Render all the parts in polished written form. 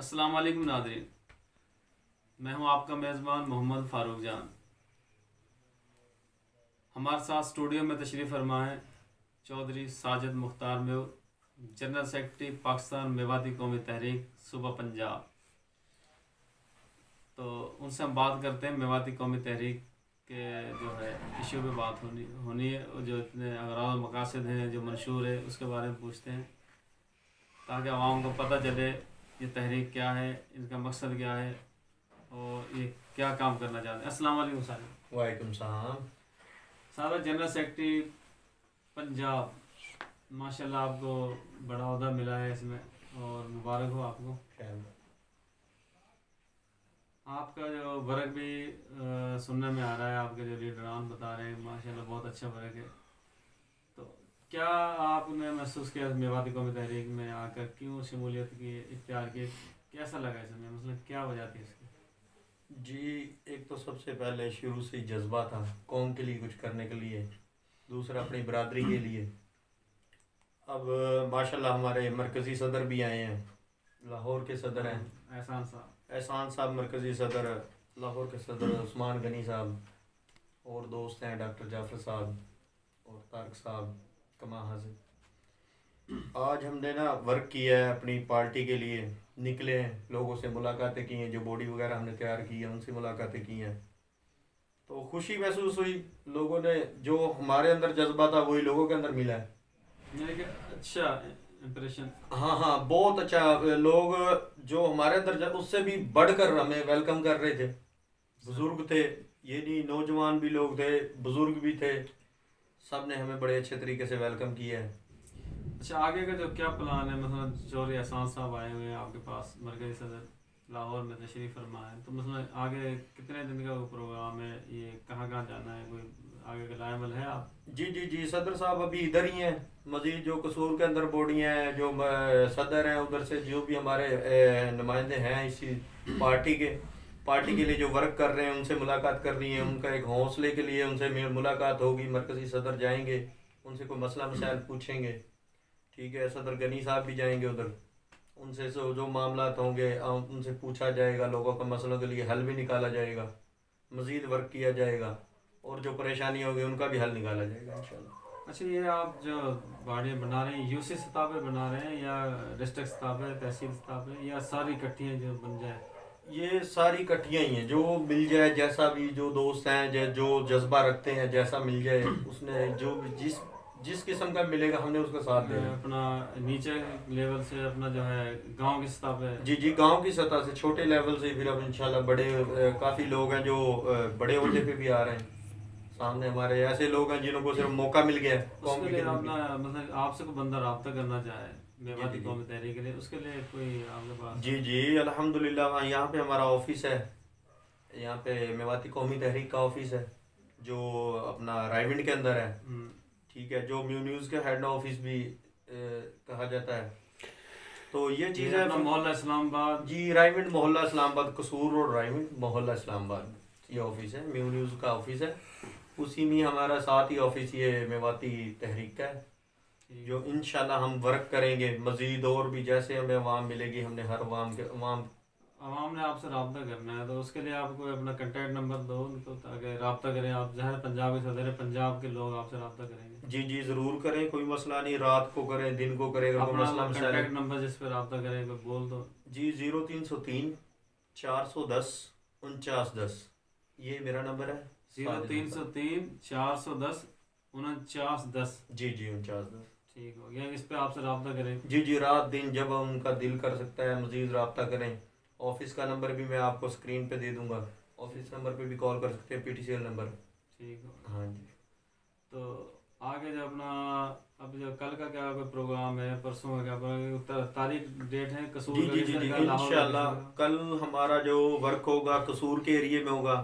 अस्सलाम वालेकुम नाज़रीन, मैं हूं आपका मेज़बान मोहम्मद फ़ारूक जान। हमारे साथ स्टूडियो में तशरीफ़ फरमा है चौधरी साजिद मुख्तार मेव, जनरल सेक्रेटरी पाकिस्तान मेवाती कौमी तहरीक सूबा पंजाब। तो उनसे हम बात करते हैं मेवाती कौमी तहरीक के जो है इशू पे बात होनी है, जो इतने अगराज़ मकासद हैं जो मंशूर है उसके बारे में पूछते हैं ताकि आवाम को पता चले ये तहरीक क्या है, इनका मकसद क्या है और ये क्या काम करना चाहते हैं। अस्सलाम वालेकुम साहब। वालेकुम सलाम। साहब जनरल सेक्रेटरी पंजाब, माशाल्लाह आपको बड़ा ओहदा मिला है इसमें और मुबारक हो आपको। आपका जो वर्क भी सुनने में आ रहा है, आपके जो लीडरान बता रहे हैं माशाल्लाह बहुत अच्छा वर्क है। तो क्या आपने महसूस किया मेवाती कौमी तहरीक में आकर, क्यों शमूलियत की इख्तियार की, कैसा लगा इसमें, मतलब क्या वजह थी इसकी? जी, एक तो सबसे पहले शुरू से ही जज्बा था कौम के लिए कुछ करने के लिए, दूसरा अपनी बरादरी के लिए। अब माशाल्लाह हमारे मरकज़ी सदर भी आए हैं, लाहौर के सदर हैं एहसान साहब मरकज़ी सदर, लाहौर के सदर उस्मान गनी साहब, और दोस्त हैं डॉक्टर जाफ़र साहब और तारक साहब कमाहा से। आज हमने ना वर्क किया है अपनी पार्टी के लिए, निकले हैं, लोगों से मुलाकातें की हैं, जो बॉडी वगैरह हमने तैयार की है उनसे मुलाकातें की हैं। तो खुशी महसूस हुई, लोगों ने जो हमारे अंदर जज्बा था वही लोगों के अंदर मिला है। अच्छा इम्प्रेशन। हाँ हाँ, बहुत अच्छा। लोग जो हमारे अंदर उससे भी बढ़कर हमें वेलकम कर रहे थे। बुजुर्ग थे, ये नहीं नौजवान भी लोग थे, बुजुर्ग भी थे, सब ने हमें बड़े अच्छे तरीके से वेलकम किया है। अच्छा, आगे का जो क्या प्लान है, मतलब चौधरी एहसान साहब आए हुए हैं आपके पास, मरकज़ी सदर लाहौर में तशरीफ़ फरमा है, तो मतलब आगे कितने दिन का प्रोग्राम है, ये कहाँ कहाँ जाना है, कोई आगे का लाएमल है आप? जी, सदर साहब अभी इधर ही हैं। मजीद जो कसूर के अंदर बॉडियाँ हैं, जो सदर हैं, उधर से जो भी हमारे नुमाइंदे हैं इसी पार्टी के लिए जो वर्क कर रहे हैं उनसे मुलाकात करनी है। उनका एक हौसले के लिए उनसे मुलाकात होगी, मरकज़ी सदर जाएंगे, उनसे कोई मसला मसाइल पूछेंगे। ठीक है, सदर गनी साहब भी जाएंगे उधर, उनसे जो मामलात होंगे उनसे पूछा जाएगा, लोगों के मसलों के लिए हल भी निकाला जाएगा, मज़ीद वर्क किया जाएगा और जो परेशानी होगी उनका भी हल निकाला जाएगा इंशाल्लाह। अच्छा, ये आप जो गाड़ियाँ बना रहे हैं यूसी सतह पे बना रहे हैं या डिस्ट्रिक्ट सतह पे, तहसील सतह पे, या सारी इकट्ठियाँ जो बन जाए? ये सारी इकट्ठियाँ ही हैं, जो मिल जाए, जैसा भी जो दोस्त हैं जो जज्बा रखते हैं, जैसा मिल जाए उसने जो भी जिस किस्म का मिलेगा हमने उसका साथ देना। अपना नीचे लेवल से अपना जो है गांव की सतह पे? जी, गांव की सतह से, छोटे लेवल से, फिर अब इंशाल्लाह बड़े काफ़ी लोग हैं जो बड़े ओहदे पे भी आ रहे हैं। सामने हमारे ऐसे लोग हैं जिनको सिर्फ मौका मिल गया उसके लिए अपना मतलब आपसे कोई बंदा रब्ता करना चाहे मेवाती कौमी तहरीक के लिए, उसके लिए कोई आपके पास? जी, अल्हम्दुलिल्लाह यहाँ पे हमारा ऑफिस है, यहाँ पे मेवाती कौमी तहरीक का ऑफिस है जो अपना रायविंड के अंदर है। ठीक है, जो म्यू न्यूज़ का हेड ऑफिस भी कहा जाता है। तो ये चीज़ है मोहल्ला इस्लामाबाद। जी, रायविंड मोहल्ला इस्लामाबाद, कसूर और रायविंड मोहल्ला इस्लामाबाद, ये ऑफिस है, म्यू न्यूज़ का ऑफिस है। उसी में हमारा साथ ही ऑफिस ये मेवाती तहरीक का है, जो इंशाल्लाह हम वर्क करेंगे मज़ीद, और भी जैसे हमें अवाम मिलेगी, हमने हर अवाम ने आपसे रब्ता करना है, तो उसके लिए आपको अपना कॉन्टैक्ट नंबर दो तो ताकि रब्ता करें। आप जहर पंजाब के सदर है, पंजाब के लोग आपसे रब्ता करेंगे। जी, ज़रूर करें, कोई मसला नहीं, रात को करें, दिन को करें, अपना कॉन्टैक्ट नंबर जिस पर रब्ता करें कोई बोल दो। जी, 0303 410 4910, ये मेरा नंबर है। 0303 410 4910। जी, 4910। ठीक हो गया, इस पे आपसे रब्ता करें। जी, रात दिन जब उनका दिल कर सकता है मज़ीद रब्ता करें। ऑफिस का नंबर भी मैं आपको स्क्रीन पे दे दूंगा, ऑफिस नंबर पे भी कॉल कर सकते हैं, PTCL नंबर। ठीक हो। हाँ जी। तो आगे जो अपना अब जो कल का क्या कोई प्रोग्राम है, परसों का क्या तारीख डेट है? कसूर जी, इंशाल्लाह कल हमारा जो वर्क होगा कसूर के एरिए में होगा,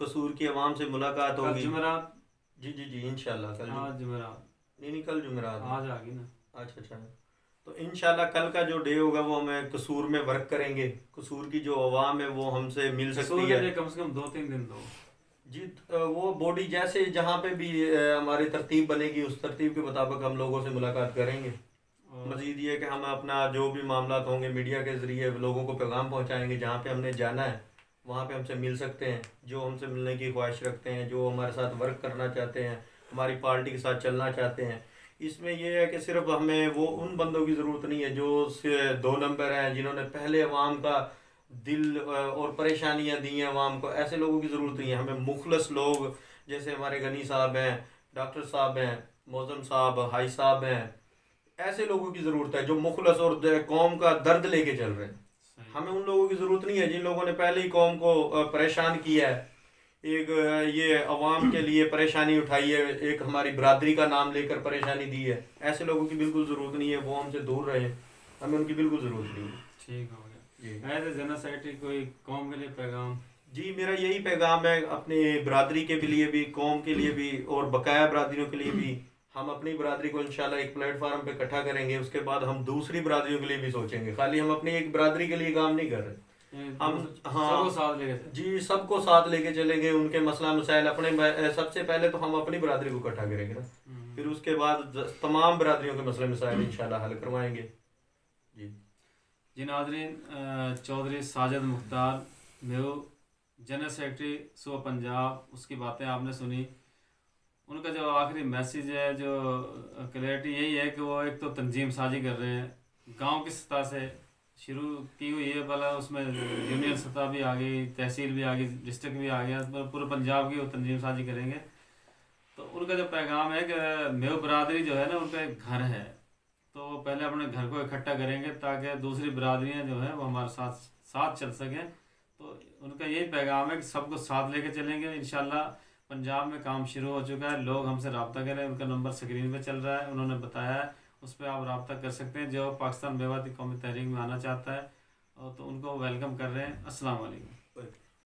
कसूर की आवाम से मुलाकात होगी। जुमेरात? जी, इंशाल्लाह कल। आज जुमेरात नहीं, कल जुमेरात आज आ गई ना। अच्छा, तो इंशाल्लाह कल का जो डे होगा वो हमें कसूर में वर्क करेंगे। कसूर की जो आवाम है वो हमसे मिल सकती है। कम से कम 2-3 दिन दो जी, वो बॉडी जैसे जहाँ पे भी हमारी तरतीब बनेगी उस तरतीब के मुताबिक हम लोगों से मुलाकात करेंगे। और मजीद ये कि हम अपना जो भी मामला होंगे मीडिया के ज़रिए लोगों को पैगाम पहुंचाएंगे, जहाँ पे हमने जाना है वहाँ पे हमसे मिल सकते हैं, जो हमसे मिलने की ख्वाहिश रखते हैं, जो हमारे साथ वर्क करना चाहते हैं, हमारी पार्टी के साथ चलना चाहते हैं। इसमें यह है कि सिर्फ हमें वो उन बंदों की ज़रूरत नहीं है जो दो नंबर हैं, जिन्होंने पहले अवाम का दिल और परेशानियां दी हैं अवाम को। ऐसे लोगों की ज़रूरत नहीं है, हमें मुखलस लोग जैसे हमारे गनी साहब हैं, डॉक्टर साहब हैं, मौज़म साहब, हाई साहब हैं, ऐसे लोगों की ज़रूरत है जो मुखलस और कौम का दर्द लेके चल रहे हैं। सही। हमें उन लोगों की ज़रूरत नहीं है जिन लोगों ने पहले ही कौम को परेशान किया है, एक ये अवाम के लिए परेशानी उठाई है, एक हमारी बरादरी का नाम लेकर परेशानी दी है। ऐसे लोगों की बिल्कुल ज़रूरत नहीं है, वो हमसे दूर रहे, हमें उनकी बिल्कुल ज़रूरत नहीं है। ठीक हो गया। जी एज ए जनरल सेक्रेटरी कोई कौम के लिए पैगाम? जी, मेरा यही पैगाम है अपनी बरादरी के भी लिए भी, कौम के लिए भी और बकाया बरादरियों के लिए भी। हम अपनी बरादरी को इंशाल्लाह एक प्लेटफार्म पे इकट्ठा करेंगे, उसके बाद हम दूसरी बरादरियों के लिए भी सोचेंगे। खाली हम अपनी एक बरादरी के लिए काम नहीं कर रहे हम। हाँ सबको साथ लेके चलें। जी, सबको साथ लेके चलेंगे, उनके मसला मसाइल अपने सबसे पहले तो हम अपनी बरादरी को इकट्ठा करेंगे ना, फिर उसके बाद तमाम बरादरियों के मसले मसाइल इंशाल्लाह हल करवाएंगे। जी जी नाज़रीन, चौधरी साजिद मुख्तार मेहू, जनरल सेक्रेटरी सूबा पंजाब, उसकी बातें आपने सुनी। उनका जो आखिरी मैसेज है, जो क्लैरिटी यही है कि वो एक तो तंजीम साजी कर रहे हैं, गांव की सतह से शुरू की हुई है, भला उसमें यूनियन सतह भी आ गई, तहसील भी आ गई, डिस्ट्रिक्ट भी आ गया, पूरे पंजाब की वो तंजीम साजी करेंगे। तो उनका जो पैगाम है कि मेहू बरादरी जो है ना, उनका एक घर है, तो वो पहले अपने घर को इकट्ठा करेंगे ताकि दूसरी बरादरियाँ जो है वो हमारे साथ साथ चल सकें। तो उनका यही पैगाम है कि सबको साथ लेके चलेंगे इंशाल्लाह। पंजाब में काम शुरू हो चुका है, लोग हमसे रब्ता करें, उनका नंबर स्क्रीन पे चल रहा है, उन्होंने बताया है, उस पर आप रब्ता कर सकते हैं। जो पाकिस्तान मेवाती कौमी तहरीक में आना चाहता है और तो उनको वेलकम कर रहे हैं। अस्सलाम वालेकुम।